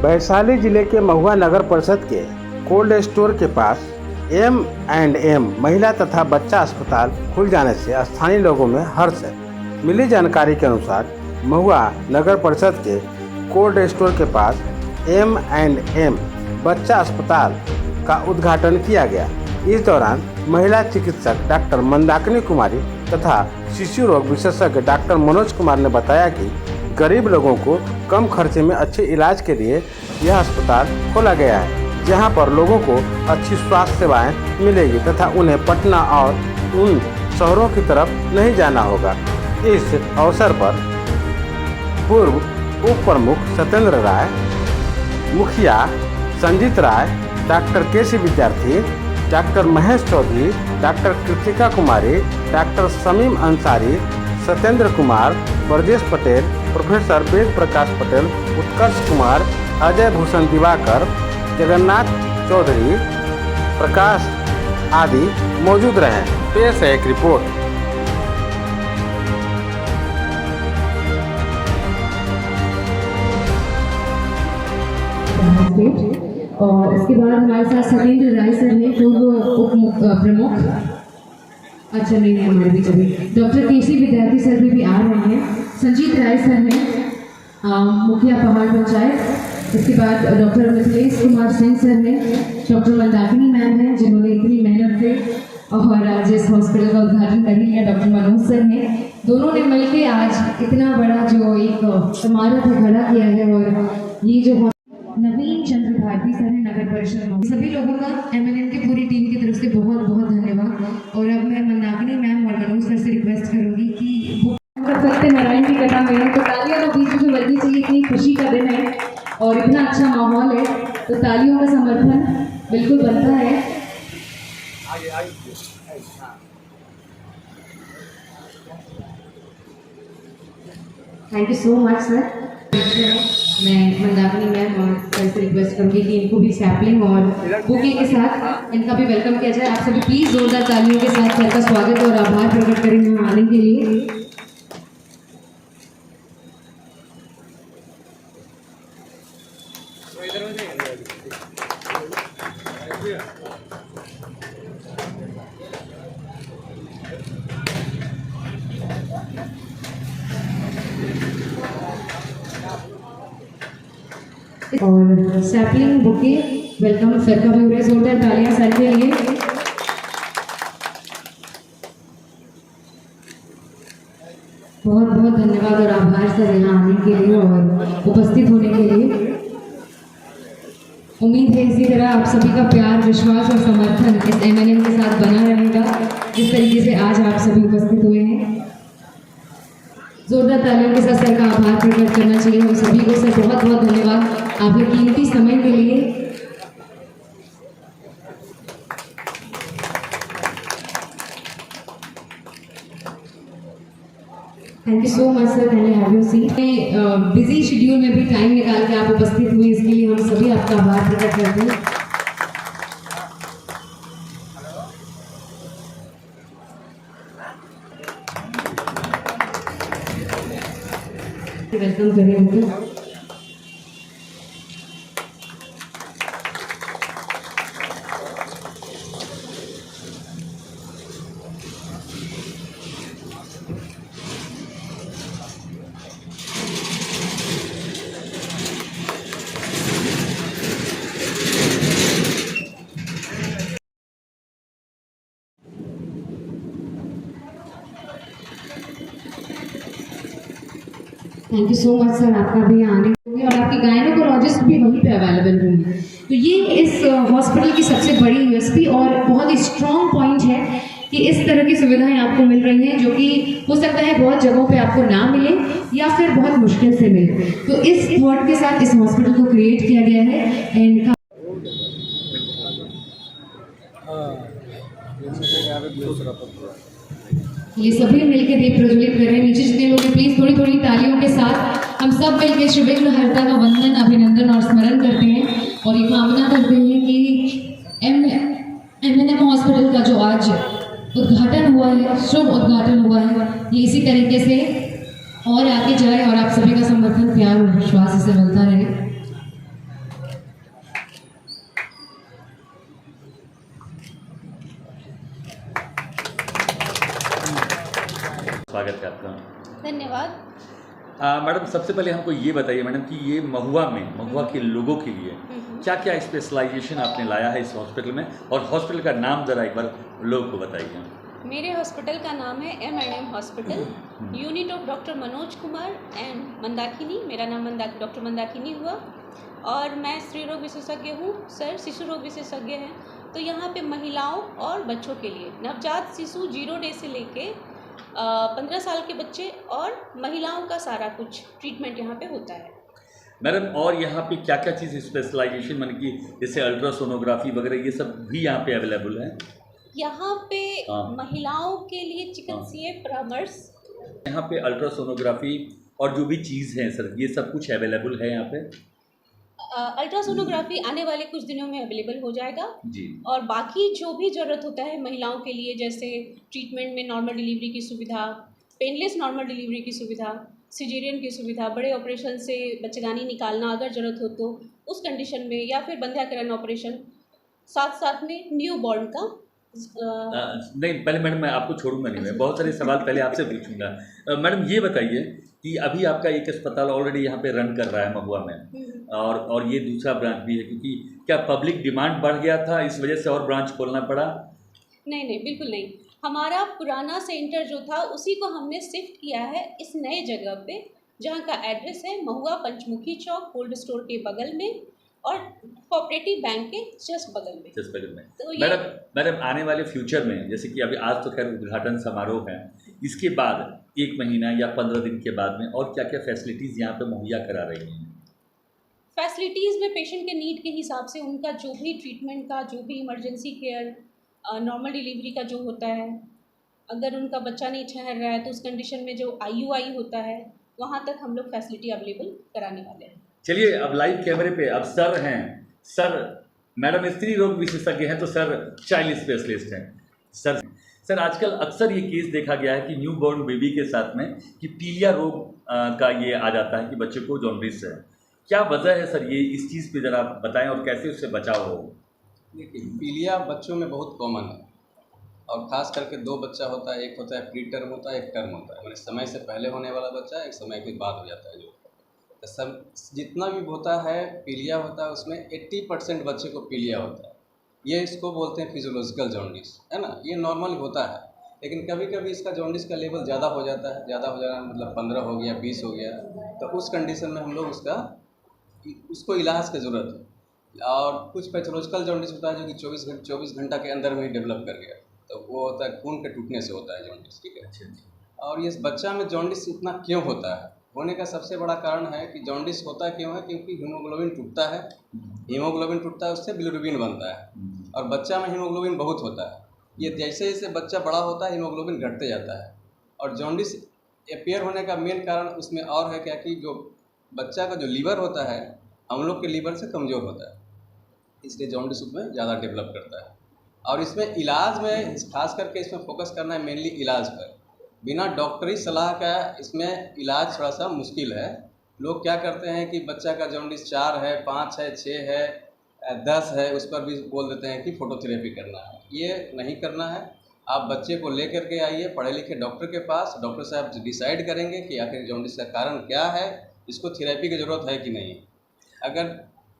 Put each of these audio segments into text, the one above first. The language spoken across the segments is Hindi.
वैशाली जिले के महुआ नगर परिषद के कोल्ड स्टोर के पास M&M महिला तथा बच्चा अस्पताल खुल जाने से स्थानीय लोगों में हर्ष है। मिली जानकारी के अनुसार महुआ नगर परिषद के कोल्ड स्टोर के पास M&M बच्चा अस्पताल का उद्घाटन किया गया। इस दौरान महिला चिकित्सक डॉक्टर मंदाकिनी कुमारी तथा शिशु रोग विशेषज्ञ डॉक्टर मनोज कुमार ने बताया कि गरीब लोगों को कम खर्चे में अच्छे इलाज के लिए यह अस्पताल खोला गया है, जहां पर लोगों को अच्छी स्वास्थ्य सेवाएं मिलेगी तथा उन्हें पटना और उन शहरों की तरफ नहीं जाना होगा। इस अवसर पर पूर्व उप प्रमुख सत्येंद्र राय, मुखिया संजीत राय, डॉक्टर के.सी. विद्यार्थी, डॉक्टर महेश चौधरी, डॉक्टर कृतिका कुमारी, डॉक्टर शमीम अंसारी, सत्येंद्र कुमार, ब्रजेश पटेल, प्रोफेसर वेद प्रकाश पटेल, उत्कर्ष कुमार, अजय भूषण दिवाकर, जगन्नाथ चौधरी, प्रकाश आदि मौजूद रहे। पेश है एक रिपोर्ट। और इसके बाद हमारे साथ सत्येंद्र राय सर हैं, पूर्व उप प्रमुख, अच्छा नहीं है हमारे बीच अभी, डॉक्टर के.सी. विद्यार्थी सर भी आ रहे हैं, संजीत राय सर हैं, मुखिया पहाड़ पंचायत, इसके बाद डॉक्टर मिथिलेश कुमार सिंह सर हैं, डॉक्टर मंदाकिनी मैम हैं जिन्होंने इतनी मेहनत से और आज इस हॉस्पिटल का उद्घाटन कर लिया, डॉक्टर मनोज सर हैं, दोनों ने मिलकर आज इतना बड़ा जो एक समारोह खड़ा किया है। और ये जो नवीन चंद्र भारती सर है नगर परिषद, सभी लोगों का M&M की पूरी टीम की तरफ से बहुत बहुत धन्यवाद। और अब मैं मंदाकिनी मैम और मनोज सर से रिक्वेस्ट करूंगी कि सत्यनारायण की कथा में तो तालियां तो बीच में बजनी चाहिए, इतनी खुशी का दिन है और इतना अच्छा माहौल है तो तालियों का समर्थन बिल्कुल बनता है। Thank you so much sir. मैं मंदाकिनी मैम और सर से रिक्वेस्ट करूँगी कि इनको भी सैपलिंग और बुके के साथ इनका भी वेलकम किया जाए। आप सभी प्लीज़ जोरदार तालियों के साथ सर का स्वागत और आभार प्रकट करेंगे यहाँ आने के लिए। और सैपलिंग बुके वेलकम सर का भी हो रहा है, जोरदार तालियां सर के लिए। बहुत बहुत धन्यवाद और आभार सर यहाँ आने के लिए और उपस्थित होने के लिए। उम्मीद है इसी तरह आप सभी का प्यार, विश्वास और समर्थन इस M&M के साथ बना रहेगा जिस तरीके से आज आप सभी उपस्थित हुए हैं। जोरदार तालियों के साथ सर का आभार प्रकट करना चाहिए हम सभी को। सर बहुत बहुत धन्यवाद आपके कीमती समय के लिए। Thank you so much sir, can have you seat. Busy schedule में भी टाइम निकाल के आप उपस्थित हुए, इसके लिए हम सभी आपका आभार प्रकट करते हैं। वेलकम करें उनको। Thank you so much sir, आपका भी आने होंगे और आपकी गायनोकोलॉजिस्ट भी वहीं पे अवेलेबल होंगे। तो ये इस हॉस्पिटल की सबसे बड़ी यूएसपी और बहुत ही स्ट्रॉन्ग पॉइंट है कि इस तरह की सुविधाएं आपको मिल रही हैं जो कि हो सकता है बहुत जगहों पे आपको ना मिले या फिर बहुत मुश्किल से मिले। तो इस थॉट के साथ इस हॉस्पिटल को क्रिएट किया गया है एंड ये सभी मिलकर दीप प्रज्वलित कर रहे हैं। नीचे जितने लोग हैं प्लीज थोड़ी थोड़ी तालियों के साथ हम सब मिलकर श्री विघ्नहर्ता का वंदन, अभिनंदन और स्मरण करते हैं और ये कामना करते हैं कि M&M हॉस्पिटल का जो आज उद्घाटन हुआ है, शुभ उद्घाटन हुआ है, ये इसी तरीके से और आगे जाए और आप सभी का समर्थन, प्यार और विश्वास इसे मिलता रहे। मैडम सबसे पहले हमको ये बताइए मैडम कि ये महुआ के लोगों के लिए क्या क्या स्पेशलाइजेशन आपने लाया है इस हॉस्पिटल में, और हॉस्पिटल का नाम ज़रा एक बार लोगों को बताइए। मेरे हॉस्पिटल का नाम है M&M hospital, unit of doctor Manoj Kumar and Mandakini. मेरा नाम डॉक्टर मंदाकिनी हुआ और मैं स्त्री रोग विशेषज्ञ हूँ। सर शिशु रोग विशेषज्ञ हैं। तो यहाँ पे महिलाओं और बच्चों के लिए नवजात शिशु 0 डे से लेके 15 साल के बच्चे और महिलाओं का सारा कुछ ट्रीटमेंट यहाँ पे होता है। मैडम और यहाँ पे क्या क्या चीज़ स्पेशलाइजेशन माने कि जैसे अल्ट्रासोनोग्राफी वगैरह ये सब भी यहाँ पे अवेलेबल है? यहाँ पे महिलाओं के लिए चिकित्सीय परामर्श, यहाँ पे अल्ट्रासोनोग्राफी और जो भी चीज़ है सर ये सब कुछ अवेलेबल है यहाँ पे? अल्ट्रासोनोग्राफी आने वाले कुछ दिनों में अवेलेबल हो जाएगा जी। और बाकी जो भी ज़रूरत होता है महिलाओं के लिए, जैसे ट्रीटमेंट में नॉर्मल डिलीवरी की सुविधा, पेनलेस नॉर्मल डिलीवरी की सुविधा, सिजेरियन की सुविधा, बड़े ऑपरेशन से बच्चेदानी निकालना अगर ज़रूरत हो तो उस कंडीशन में, या फिर बंध्याकरण ऑपरेशन, साथ साथ में न्यू बॉर्न का नहीं पहले मैडम मैं आपको छोड़ूंगा नहीं, मैं बहुत सारे सवाल पहले आपसे पूछूंगा। मैडम ये बताइए कि अभी आपका एक अस्पताल ऑलरेडी यहाँ पे रन कर रहा है महुआ में, और ये दूसरा ब्रांच भी है, क्योंकि क्या पब्लिक डिमांड बढ़ गया था इस वजह से और ब्रांच खोलना पड़ा? नहीं, बिल्कुल नहीं। हमारा पुराना सेंटर जो था उसी को हमने शिफ्ट किया है इस नए जगह पे, जहाँ का एड्रेस है महुआ पंचमुखी चौक, कोल्ड स्टोर के बगल में और कोऑपरेटिव बैंक के जस्ट बगल में। तो मैडम आने वाले फ्यूचर में, जैसे कि अभी आज तो खैर उद्घाटन समारोह है, इसके बाद 1 महीना या 15 दिन के बाद में और क्या क्या फैसिलिटीज़ यहाँ पे मुहैया करा रही हैं? फैसिलिटीज़ में पेशेंट के नीड के हिसाब से उनका जो भी ट्रीटमेंट का, जो भी इमरजेंसी केयर, नॉर्मल डिलीवरी का जो होता है, अगर उनका बच्चा नहीं ठहर रहा है तो उस कंडीशन में जो IUI होता है वहाँ तक हम लोग फैसिलिटी अवेलेबल कराने वाले हैं। चलिए अब लाइव कैमरे पे अब सर हैं, सर मैडम स्त्री रोग विशेषज्ञ हैं तो सर चाइल्ड स्पेशलिस्ट हैं। सर आजकल अक्सर ये केस देखा गया है कि न्यू बॉर्न बेबी के साथ में कि पीलिया रोग का ये आ जाता है कि बच्चे को जॉन्डिस है। क्या वजह है सर ये, इस चीज़ पे ज़रा बताएं और कैसे उससे बचाव हो? देखिए पीलिया बच्चों में बहुत कॉमन है और ख़ास करके 2 बच्चा होता है, एक होता है प्री टर्म होता है, एक टर्म होता है, मैंने समय से पहले होने वाला बच्चा, एक समय के बाद हो जाता है। जो तो सब जितना भी होता है पीलिया होता है उसमें 80% बच्चे को पीलिया होता है। ये इसको बोलते हैं फिजियोलॉजिकल जॉन्डिस, है ना, ये नॉर्मल होता है। लेकिन कभी कभी इसका जॉन्डिस का लेवल ज़्यादा हो जाता है, ज़्यादा हो जाना मतलब 15 हो गया, 20 हो गया, तो उस कंडीशन में हम लोग उसको इलाज की ज़रूरत है। और कुछ पैथोलॉजिकल जॉन्डिस होता है जो कि 24 घंटा के अंदर में ही डेवलप कर गया, तो वो होता है खून के टूटने से होता है जॉन्डिस, ठीक है। अच्छा। और ये बच्चा में जॉन्डिस इतना क्यों होता है, होने का सबसे बड़ा कारण है कि जॉन्डिस होता क्यों है, क्योंकि हीमोग्लोबिन टूटता है, उससे बिलिरुबिन बनता है और बच्चा में हीमोग्लोबिन बहुत होता है। ये जैसे जैसे बच्चा बड़ा होता है हीमोग्लोबिन घटते जाता है। और जॉन्डिस अपेयर होने का मेन कारण उसमें और है क्या कि जो बच्चा का जो लीवर होता है हम लोग के लीवर से कमज़ोर होता है, इसलिए जॉन्डिस उसमें ज़्यादा डेवलप करता है। और इसमें इलाज में खास करके इसमें फोकस करना है मेनली इलाज पर। बिना डॉक्टरी सलाह का इसमें इलाज थोड़ा सा मुश्किल है। लोग क्या करते हैं कि बच्चा का जॉन्डिस 4 है, 5 है, 6 है, 10 है, उस पर भी बोल देते हैं कि फोटोथेरेपी करना है। ये नहीं करना है। आप बच्चे को ले करके आइए पढ़े लिखे डॉक्टर के पास, डॉक्टर साहब डिसाइड करेंगे कि आखिर जॉन्डिस का कारण क्या है, इसको थेरेपी की ज़रूरत है कि नहीं। अगर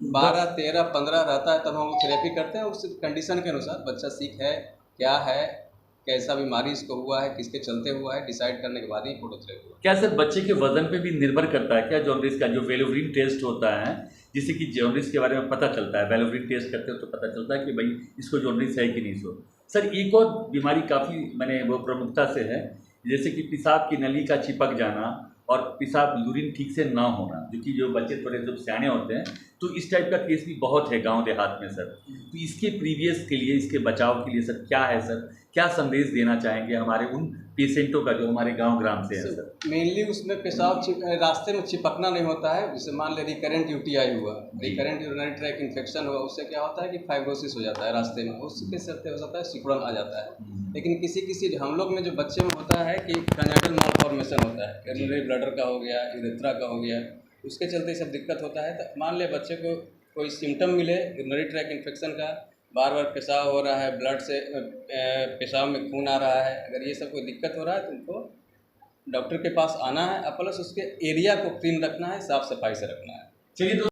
12, 13, 15 रहता है तब हम लोग थेरेपी करते हैं, उस कंडीशन के अनुसार बच्चा सीख है क्या है, कैसा बीमारी इसको हुआ है, किसके चलते हुआ है, डिसाइड करने के बाद ही फोटोथेरेपी हुआ। क्या सर बच्चे के वजन पे भी निर्भर करता है क्या जॉन्डिस का? जो वेलोरिन टेस्ट होता है जिससे कि जॉन्डिस के बारे में पता चलता है, वेलोरिन टेस्ट करते हो तो पता चलता है कि भाई इसको जॉन्डिस है कि नहीं। सो सर एक और बीमारी काफ़ी मैंने वो प्रमुखता से है, जैसे कि पेशाब की नली का चिपक जाना और पेशाब यूरिन ठीक से ना होना, जो बच्चे थोड़े जब सियाने होते हैं तो इस टाइप का केस भी बहुत है गांव देहात में सर। तो इसके प्रीवियस के लिए, इसके बचाव के लिए सर क्या है सर, क्या संदेश देना चाहेंगे हमारे उन पेशेंटों का जो हमारे गांव ग्राम से है सर? मेनली उसमें पेशाब रास्ते में चिपकना नहीं होता है। जैसे मान ले रिकरेंट UTI हुआ, रिकरेंट यूरिनरी ट्रैक इन्फेक्शन हुआ, उससे क्या होता है कि फाइब्रोसिस हो जाता है रास्ते में, उसके चलते हो जाता है सिकुड़न आ जाता है। लेकिन किसी हम लोग में जो बच्चे में होता है कि कंजेनिटल मालफॉर्मेशन होता है, यूरिनरी ब्लडर का हो गया, यूरेथ्रा का हो गया, उसके चलते सब दिक्कत होता है। तो मान ले बच्चे को कोई सिम्टम मिले यूरिनरी ट्रैक इन्फेक्शन का, बार बार पेशाब हो रहा है, ब्लड से पेशाब में खून आ रहा है, अगर ये सब कोई दिक्कत हो रहा है तो उनको डॉक्टर के पास आना है और प्लस उसके एरिया को क्लीन रखना है, साफ़ सफाई से रखना है। चलिए तो